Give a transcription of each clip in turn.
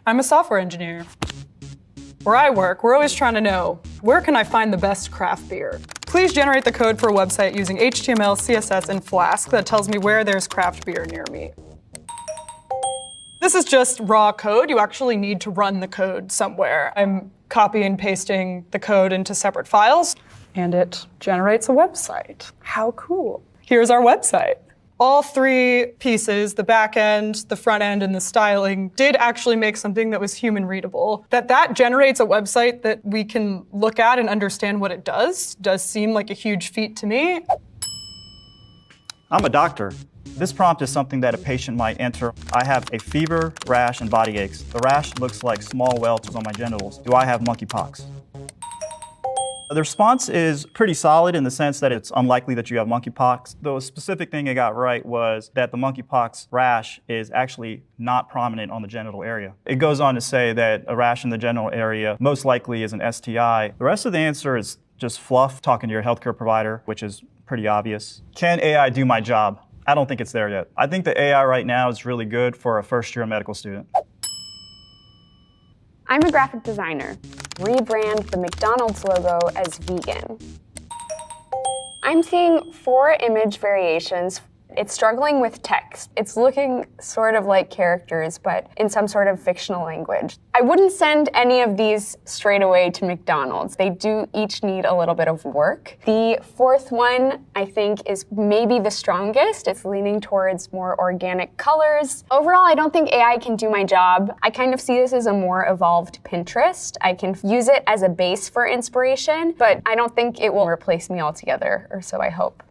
I'm a software engineer. Where I work, we're always trying to know, where can I find the best craft beer? Please generate the code for a website using HTML, CSS, and Flask that tells me where there's craft beer near me. This is just raw code. You actually need to run the code somewhere. I'm copy and pasting the code into separate files, and it generates a website. How cool. Here's our website. All three pieces, the back end, the front end, and the styling, did actually make something that was human readable. That generates a website that we can look at and understand what it does seem like a huge feat to me. I'm a doctor. This prompt is something that a patient might enter. I have a fever, rash, and body aches. The rash looks like small welts on my genitals. Do I have monkeypox? The response is pretty solid in the sense that it's unlikely that you have monkeypox. The specific thing it got right was that the monkeypox rash is actually not prominent on the genital area. It goes on to say that a rash in the genital area most likely is an STI. The rest of the answer is just fluff, talking to your healthcare provider, which is pretty obvious. Can AI do my job? I don't think it's there yet. I think the AI right now is really good for a first-year medical student. I'm a graphic designer. Rebrand the McDonald's logo as vegan. I'm seeing 4 image variations. It's struggling with text. It's looking sort of like characters, but in some sort of fictional language. I wouldn't send any of these straight away to McDonald's. They do each need a little bit of work. The 4th one, I think, is maybe the strongest. It's leaning towards more organic colors. Overall, I don't think AI can do my job. I kind of see this as a more evolved Pinterest. I can use it as a base for inspiration, but I don't think it will replace me altogether, or so I hope.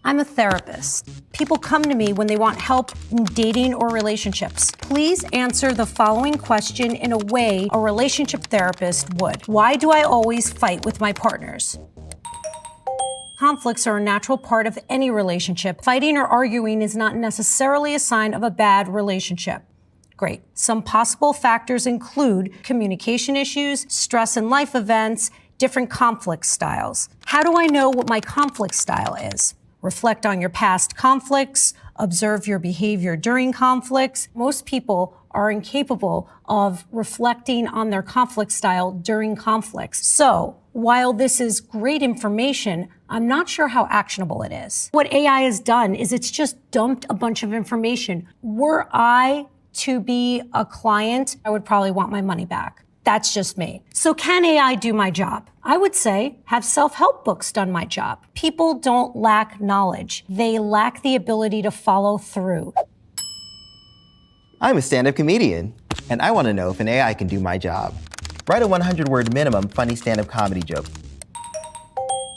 I'm a therapist. People come to me when they want help in dating or relationships. Please answer the following question in a way a relationship therapist would. Why do I always fight with my partners? Conflicts are a natural part of any relationship. Fighting or arguing is not necessarily a sign of a bad relationship. Great. Some possible factors include communication issues, stress in life events, different conflict styles. How do I know what my conflict style is? Reflect on your past conflicts, observe your behavior during conflicts. Most people are incapable of reflecting on their conflict style during conflicts. So, while this is great information, I'm not sure how actionable it is. What AI has done is it's just dumped a bunch of information. Were I to be a client, I would probably want my money back. That's just me. So can AI do my job? I would say, have self-help books done my job? People don't lack knowledge. They lack the ability to follow through. I'm a stand-up comedian, and I want to know if an AI can do my job. Write a 100-word minimum funny stand-up comedy joke.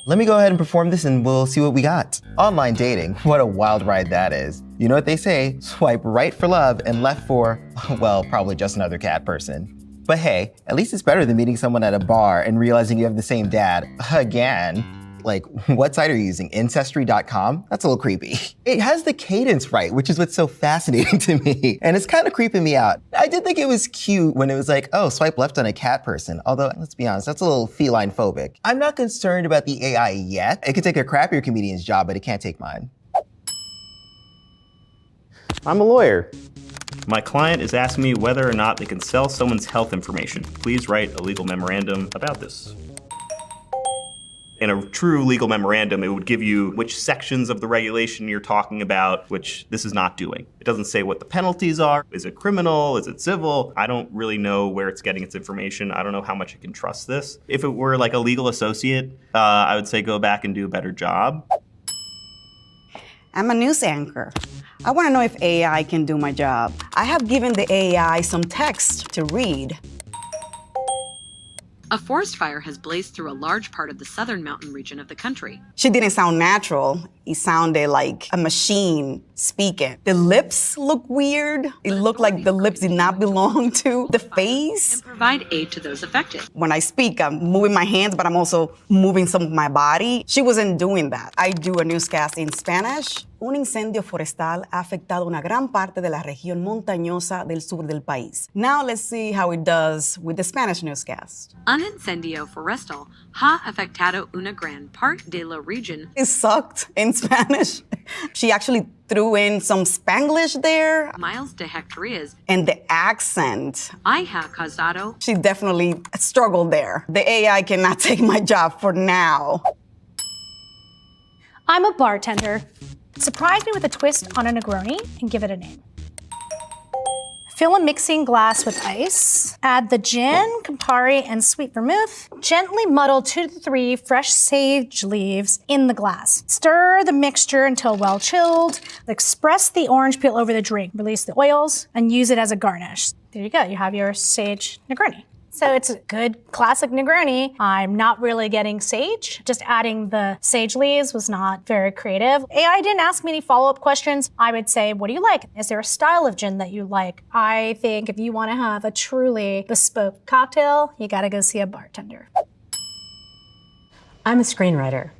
Let me go ahead and perform this and we'll see what we got. Online dating, what a wild ride that is. You know what they say, swipe right for love and left for, well, probably just another cat person. But hey, at least it's better than meeting someone at a bar and realizing you have the same dad again. Like, what site are you using? Ancestry.com? That's a little creepy. It has the cadence right, which is what's so fascinating to me. And it's kind of creeping me out. I did think it was cute when it was like, oh, swipe left on a cat person. Although, let's be honest, that's a little feline phobic. I'm not concerned about the AI yet. It could take a crappier comedian's job, but it can't take mine. I'm a lawyer. My client is asking me whether or not they can sell someone's health information. Please write a legal memorandum about this. In a true legal memorandum, it would give you which sections of the regulation you're talking about, which this is not doing. It doesn't say what the penalties are. Is it criminal? Is it civil? I don't really know where it's getting its information. I don't know how much it can trust this. If it were like a legal associate, I would say go back and do a better job. I'm a news anchor. I want to know if AI can do my job. I have given the AI some text to read. A forest fire has blazed through a large part of the southern mountain region of the country. She didn't sound natural. It sounded like a machine speaking. The lips look weird. It looked like the lips did not belong to the face. And provide aid to those affected. When I speak, I'm moving my hands, but I'm also moving some of my body. She wasn't doing that. I do a newscast in Spanish. Un incendio forestal ha afectado una gran parte de la región montañosa del sur del país. Now let's see how it does with the Spanish newscast. Un incendio forestal ha afectado una gran parte de la región. It sucked and Spanish. She actually threw in some Spanglish there. Miles de Hectorias. And the accent. I have casado. She definitely struggled there. The AI cannot take my job for now. I'm a bartender. Surprise me with a twist on a Negroni and give it a name. Fill a mixing glass with ice. Add the gin, Campari, and sweet vermouth. Gently muddle 2 to 3 fresh sage leaves in the glass. Stir the mixture until well chilled. Express the orange peel over the drink. Release the oils and use it as a garnish. There you go. You have your sage Negroni. So it's a good classic Negroni. I'm not really getting sage. Just adding the sage leaves was not very creative. AI didn't ask me any follow-up questions. I would say, what do you like? Is there a style of gin that you like? I think if you want to have a truly bespoke cocktail, you gotta go see a bartender. I'm a screenwriter.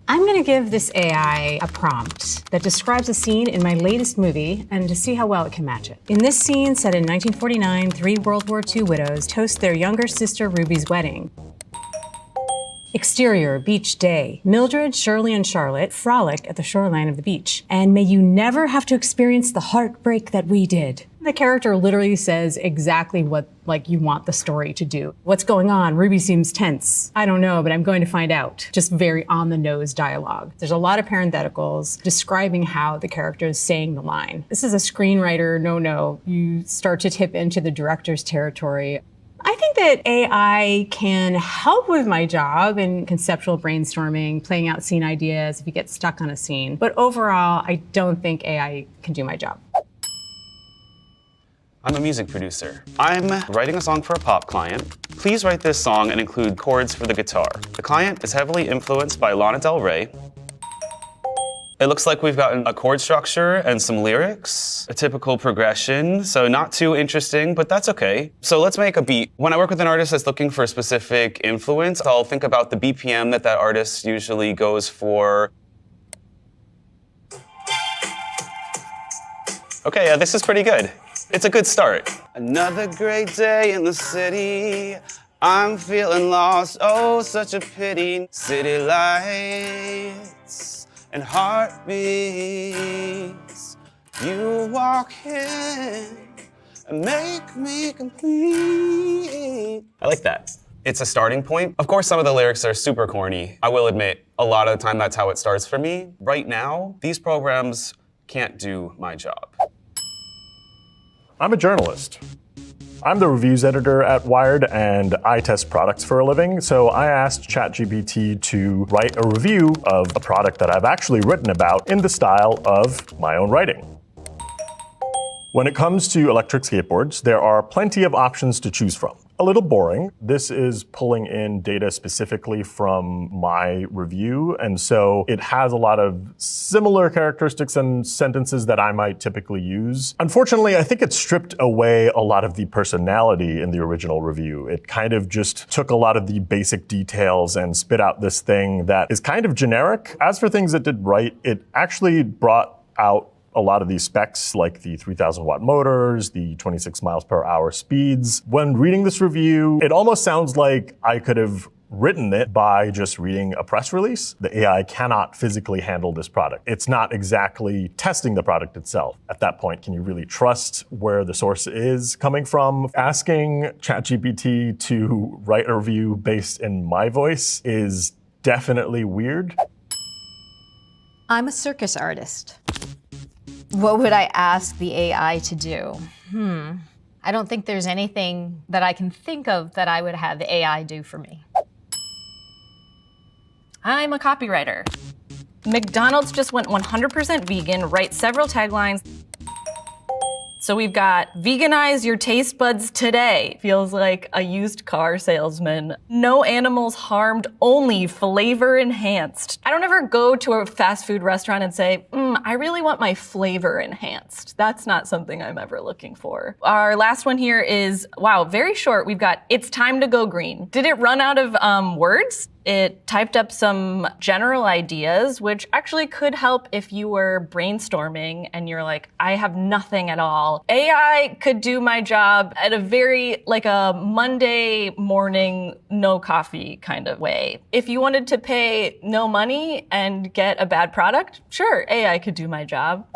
I'm going to give this AI a prompt that describes a scene in my latest movie and to see how well it can match it. In this scene, set in 1949, 3 World War II widows toast their younger sister Ruby's wedding. Exterior, beach day. Mildred, Shirley, and Charlotte frolic at the shoreline of the beach. And may you never have to experience the heartbreak that we did. The character literally says exactly what you want the story to do. What's going on? Ruby seems tense. I don't know, but I'm going to find out. Just very on-the-nose dialogue. There's a lot of parentheticals describing how the character is saying the line. This is a screenwriter no-no. You start to tip into the director's territory. I think that AI can help with my job in conceptual brainstorming, playing out scene ideas if you get stuck on a scene. But overall, I don't think AI can do my job. I'm a music producer. I'm writing a song for a pop client. Please write this song and include chords for the guitar. The client is heavily influenced by Lana Del Rey. It looks like we've gotten a chord structure and some lyrics, a typical progression, so not too interesting, but that's okay. So let's make a beat. When I work with an artist that's looking for a specific influence, I'll think about the BPM that artist usually goes for. Okay, yeah, this is pretty good. It's a good start. Another great day in the city. I'm feeling lost, oh, such a pity. City lights and heartbeats. You walk in and make me complete. I like that. It's a starting point. Of course, some of the lyrics are super corny. I will admit, a lot of the time that's how it starts for me. Right now, these programs can't do my job. I'm a journalist. I'm the reviews editor at Wired, and I test products for a living, so I asked ChatGPT to write a review of a product that I've actually written about in the style of my own writing. When it comes to electric skateboards, there are plenty of options to choose from. A little boring. This is pulling in data specifically from my review, and so it has a lot of similar characteristics and sentences that I might typically use. Unfortunately, I think it stripped away a lot of the personality in the original review. It kind of just took a lot of the basic details and spit out this thing that is kind of generic. As for things it did right, it actually brought out a lot of these specs, like the 3,000 watt motors, the 26 miles per hour speeds. When reading this review, it almost sounds like I could have written it by just reading a press release. The AI cannot physically handle this product. It's not exactly testing the product itself. At that point, can you really trust where the source is coming from? Asking ChatGPT to write a review based in my voice is definitely weird. I'm a circus artist. What would I ask the AI to do? I don't think there's anything that I can think of that I would have the AI do for me. I'm a copywriter. McDonald's just went 100% vegan, write several taglines. So we've got veganize your taste buds today. Feels like a used car salesman. No animals harmed, only flavor enhanced. I don't ever go to a fast food restaurant and say, I really want my flavor enhanced. That's not something I'm ever looking for. Our last one here is, wow, very short. We've got, it's time to go green. Did it run out of words? It typed up some general ideas, which actually could help if you were brainstorming and you're like, I have nothing at all. AI could do my job at a very, like a Monday morning, no coffee kind of way. If you wanted to pay no money and get a bad product, sure, AI could do my job.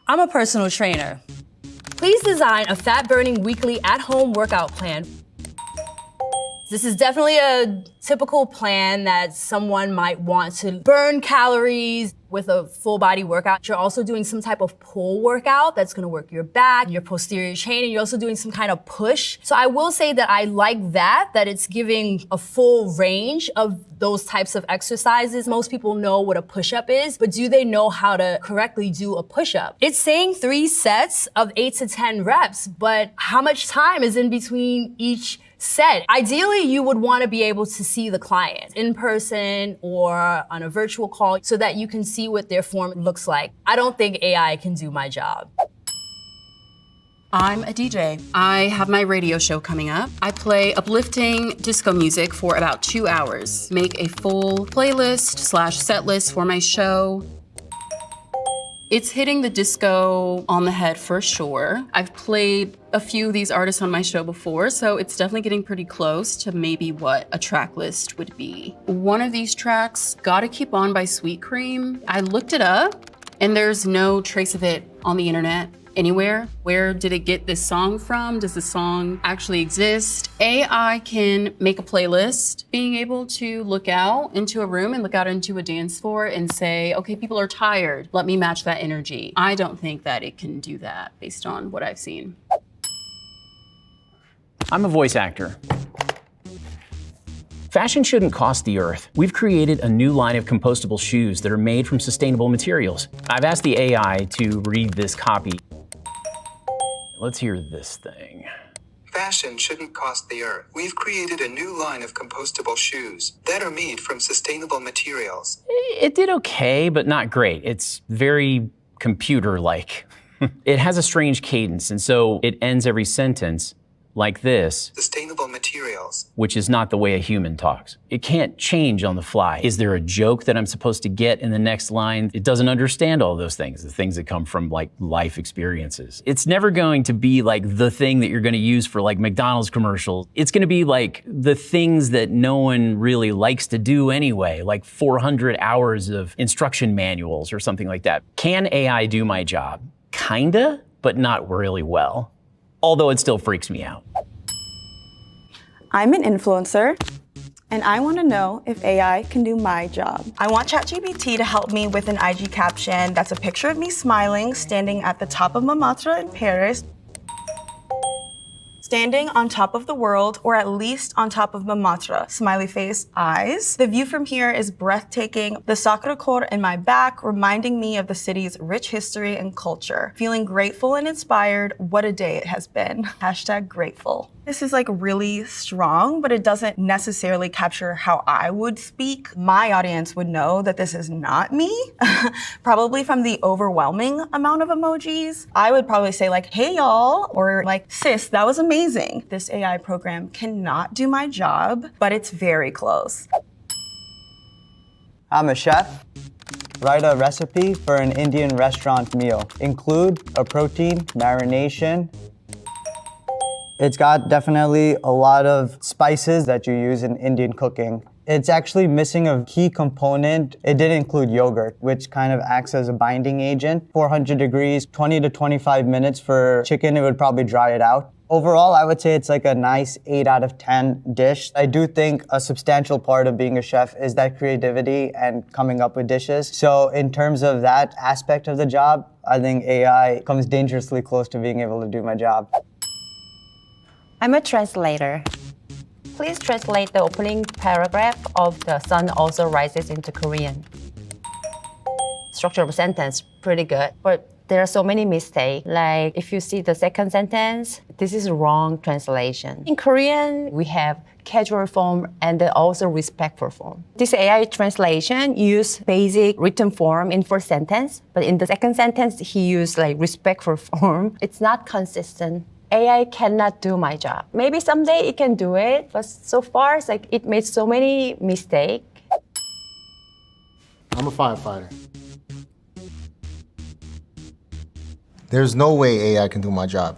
I'm a personal trainer. Please design a fat-burning weekly at-home workout plan. This is definitely a typical plan that someone might want to burn calories with a full body workout. You're also doing some type of pull workout that's gonna work your back, your posterior chain, and you're also doing some kind of push. So I will say that I like that it's giving a full range of those types of exercises. Most people know what a push-up is, but do they know how to correctly do a push-up? It's saying 3 sets of 8 to 10 reps, but how much time is in between each set? Ideally, you would want to be able to see the client in person or on a virtual call so that you can see what their form looks like. I don't think AI can do my job. I'm a DJ. I have my radio show coming up. I play uplifting disco music for about 2 hours. Make a full playlist/set list for my show. It's hitting the disco on the head for sure. I've played a few of these artists on my show before, so it's definitely getting pretty close to maybe what a track list would be. One of these tracks, Gotta Keep On by Sweet Cream. I looked it up and there's no trace of it on the internet anywhere. Where did it get this song from? Does the song actually exist? AI can make a playlist. Being able to look out into a room and look out into a dance floor and say, okay, people are tired. Let me match that energy. I don't think that it can do that based on what I've seen. I'm a voice actor. Fashion shouldn't cost the earth. We've created a new line of compostable shoes that are made from sustainable materials. I've asked the AI to read this copy. Let's hear this thing. Fashion shouldn't cost the earth. We've created a new line of compostable shoes that are made from sustainable materials. It did okay, but not great. It's very computer-like. It has a strange cadence, and so it ends every sentence like this. Sustainable materials. Which is not the way a human talks. It can't change on the fly. Is there a joke that I'm supposed to get in the next line? It doesn't understand all those things, the things that come from like life experiences. It's never going to be like the thing that you're gonna use for like McDonald's commercials. It's gonna be like the things that no one really likes to do anyway, like 400 hours of instruction manuals or something like that. Can AI do my job? Kinda, but not really well. Although it still freaks me out. I'm an influencer, and I want to know if AI can do my job. I want ChatGPT to help me with an IG caption that's a picture of me smiling, standing at the top of Montmartre in Paris, standing on top of the world, or at least on top of Montmartre. Smiley face, eyes. The view from here is breathtaking. The Sacré-Cœur in my back, reminding me of the city's rich history and culture. Feeling grateful and inspired. What a day it has been. Hashtag grateful. This is like really strong, but it doesn't necessarily capture how I would speak. My audience would know that this is not me, probably from the overwhelming amount of emojis. I would probably say like, hey y'all, or like, sis, that was amazing. This AI program cannot do my job, but it's very close. I'm a chef. Write a recipe for an Indian restaurant meal. Include a protein, marination. It's got definitely a lot of spices that you use in Indian cooking. It's actually missing a key component. It did include yogurt, which kind of acts as a binding agent. 400 degrees, 20 to 25 minutes for chicken, it would probably dry it out. Overall, I would say it's like a nice 8 out of 10 dish. I do think a substantial part of being a chef is that creativity and coming up with dishes. So in terms of that aspect of the job, I think AI comes dangerously close to being able to do my job. I'm a translator. Please translate the opening paragraph of The Sun Also Rises into Korean. Structure of sentence, pretty good, but there are so many mistakes. Like if you see the second sentence, this is wrong translation. In Korean, we have casual form and also respectful form. This AI translation use basic written form in first sentence, but in the second sentence, he used like respectful form. It's not consistent. AI cannot do my job. Maybe someday it can do it, but so far it's like it made so many mistakes. I'm a firefighter. There's no way AI can do my job.